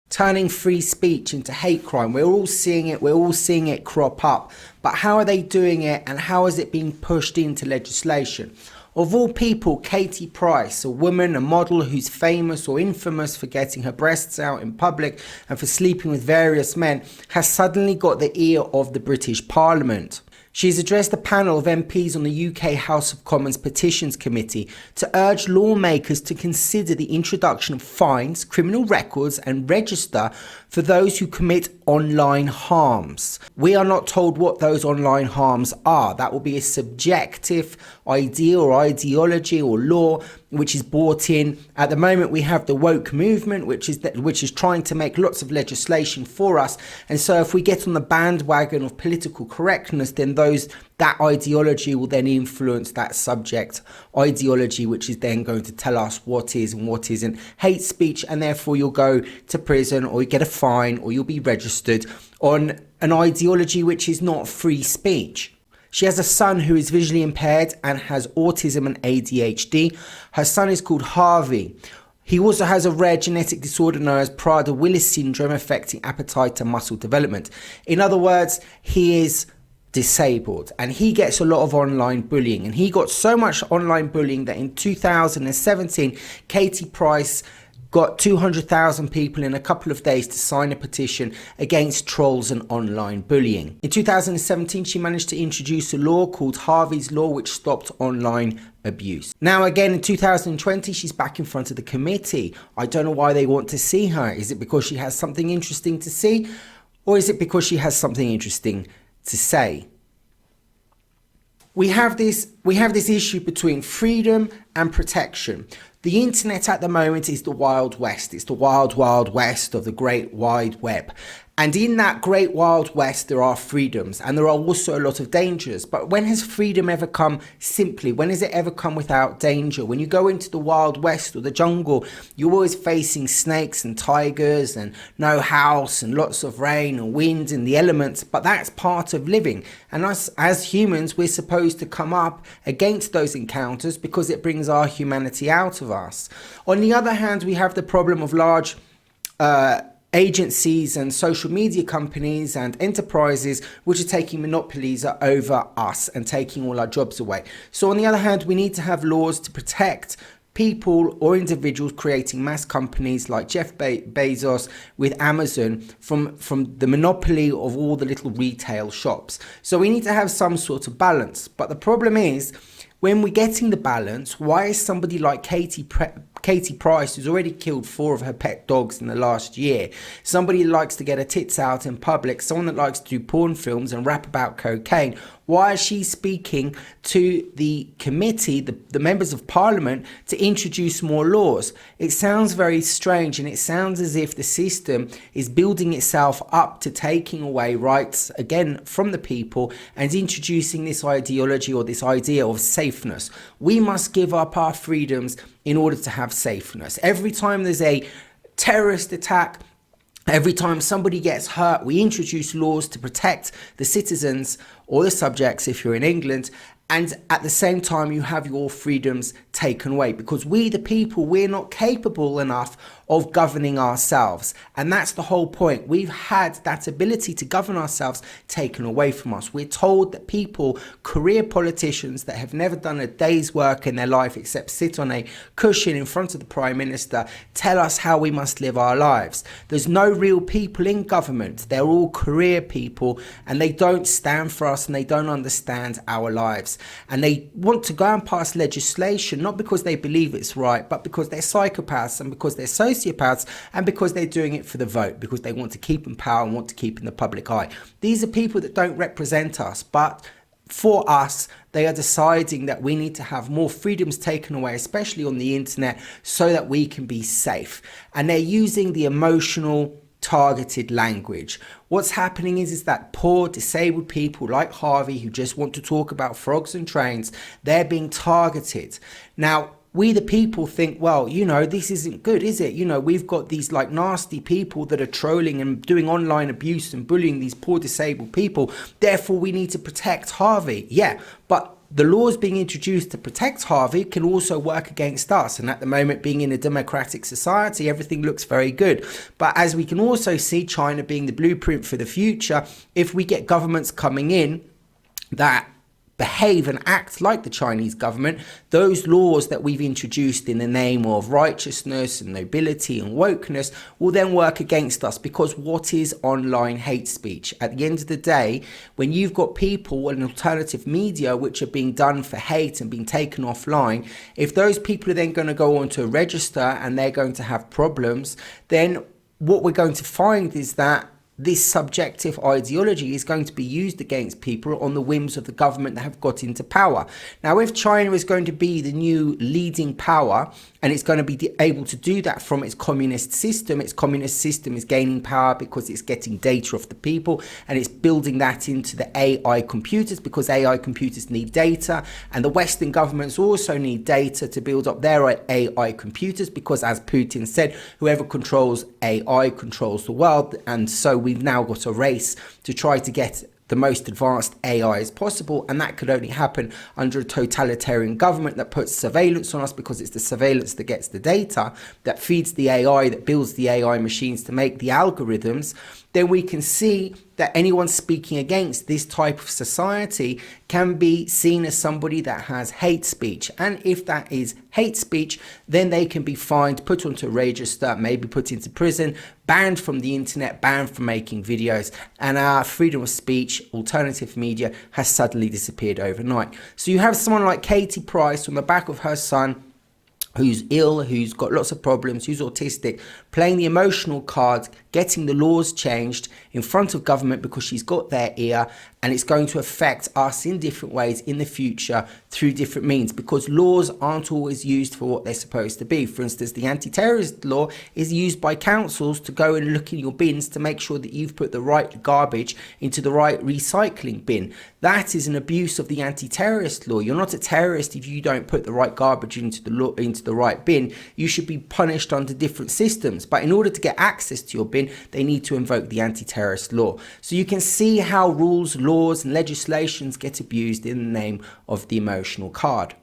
turning free speech into hate crime. We're all seeing it crop up. But how are they doing it, and how is it being pushed into legislation? Of all people, Katie Price, a woman, a model who's famous or infamous for getting her breasts out in public and for sleeping with various men, has suddenly got the ear of the British Parliament. She's addressed a panel of MPs on the UK House of Commons Petitions Committee to urge lawmakers to consider the introduction of fines, criminal records and register for those who commit online harms. We are not told what those online harms are. That will be a subjective idea or ideology or law which is brought in. At the moment, we have the woke movement, which is trying to make lots of legislation for us. And so if we get on the bandwagon of political correctness, then that ideology will then influence that subject ideology, which is then going to tell us what is and what isn't hate speech, and therefore you'll go to prison or you get a fine or you'll be registered on an ideology which is not free speech. She has a son who is visually impaired and has autism and ADHD. Her son is called Harvey. He also has a rare genetic disorder known as Prader-Willi syndrome affecting appetite and muscle development. In other words, he is disabled and he gets a lot of online bullying, and he got so much online bullying that in 2017 Katie Price got 200,000 people in a couple of days to sign a petition against trolls and online bullying. In 2017 she managed to introduce a law called Harvey's Law, which stopped online abuse. Now again in 2020 she's back in front of the committee. I don't know why they want to see her. Is it because she has something interesting to see, or is it because she has something interesting to say? We have this issue between freedom and protection. The internet at the moment is the Wild West. It's the wild, wild west of the great wide web. And in that great wild west, there are freedoms and there are also a lot of dangers. But when has freedom ever come simply? When has it ever come without danger? When you go into the Wild West or the jungle, you're always facing snakes and tigers and no house and lots of rain and wind and the elements. But that's part of living. And us as humans, we're supposed to come up against those encounters because it brings our humanity out of us. On the other hand, we have the problem of large agencies and social media companies and enterprises which are taking monopolies over us and taking all our jobs away. So on the other hand, we need to have laws to protect people or individuals creating mass companies like Jeff Bezos with Amazon from the monopoly of all the little retail shops. So we need to have some sort of balance. But the problem is, when we're getting the balance, why is somebody like Katie Price, who's already killed 4 of her pet dogs in the last year, somebody who likes to get her tits out in public, someone that likes to do porn films and rap about cocaine, why is she speaking to the committee, the members of parliament, to introduce more laws? It sounds very strange, and it sounds as if the system is building itself up to taking away rights again from the people and introducing this ideology or this idea of safeness. We must give up our freedoms in order to have safeness. Every time there's a terrorist attack, every time somebody gets hurt, we introduce laws to protect the citizens or the subjects if you're in England, and at the same time you have your freedoms taken away because we the people, we're not capable enough of governing ourselves. And that's the whole point. We've had that ability to govern ourselves taken away from us. We're told that people, career politicians that have never done a day's work in their life except sit on a cushion in front of the Prime Minister, tell us how we must live our lives. There's no real people in government. They're all career people, and they don't stand for us and they don't understand our lives. And they want to go and pass legislation, not because they believe it's right, but because they're psychopaths and because they're sociopaths and because they're doing it for the vote, because they want to keep in power and want to keep in the public eye. These are people that don't represent us, but for us, they are deciding that we need to have more freedoms taken away, especially on the internet, so that we can be safe. And they're using the emotional, targeted language. What's happening is that poor disabled people like Harvey, who just want to talk about frogs and trains, they're being targeted. Now, we the people think, well, this isn't good, is it? We've got these like nasty people that are trolling and doing online abuse and bullying these poor disabled people. Therefore, we need to protect Harvey. Yeah, but the laws being introduced to protect Harvey can also work against us. And at the moment, being in a democratic society, everything looks very good. But as we can also see, China being the blueprint for the future, if we get governments coming in that behave and act like the Chinese government, those laws that we've introduced in the name of righteousness and nobility and wokeness will then work against us, because what is online hate speech? At the end of the day, when you've got people and alternative media which are being done for hate and being taken offline, if those people are then going to go onto a register and they're going to have problems, then what we're going to find is that this subjective ideology is going to be used against people on the whims of the government that have got into power. Now, if China is going to be the new leading power and it's going to be able to do that from its communist system is gaining power because it's getting data off the people, and it's building that into the AI computers, because AI computers need data, and the Western governments also need data to build up their AI computers, because as Putin said, whoever controls AI controls the world. And so we've now got a race to try to get the most advanced AI as possible, and that could only happen under a totalitarian government that puts surveillance on us, because it's the surveillance that gets the data, that feeds the AI, that builds the AI machines to make the algorithms. Then we can see that anyone speaking against this type of society can be seen as somebody that has hate speech. And if that is hate speech, then they can be fined, put onto a register, maybe put into prison, banned from the internet, banned from making videos, and our freedom of speech, alternative media, has suddenly disappeared overnight. So you have someone like Katie Price on the back of her son, who's ill, who's got lots of problems, who's autistic, playing the emotional card, getting the laws changed in front of government because she's got their ear, and it's going to affect us in different ways in the future through different means, because laws aren't always used for what they're supposed to be. For instance, the anti-terrorist law is used by councils to go and look in your bins to make sure that you've put the right garbage into the right recycling bin. That is an abuse of the anti-terrorist law. You're not a terrorist if you don't put the right garbage into the right bin. You should be punished under different systems. But in order to get access to your bin, they need to invoke the anti-terrorist law. So you can see how rules, laws and legislations get abused in the name of the emotional card.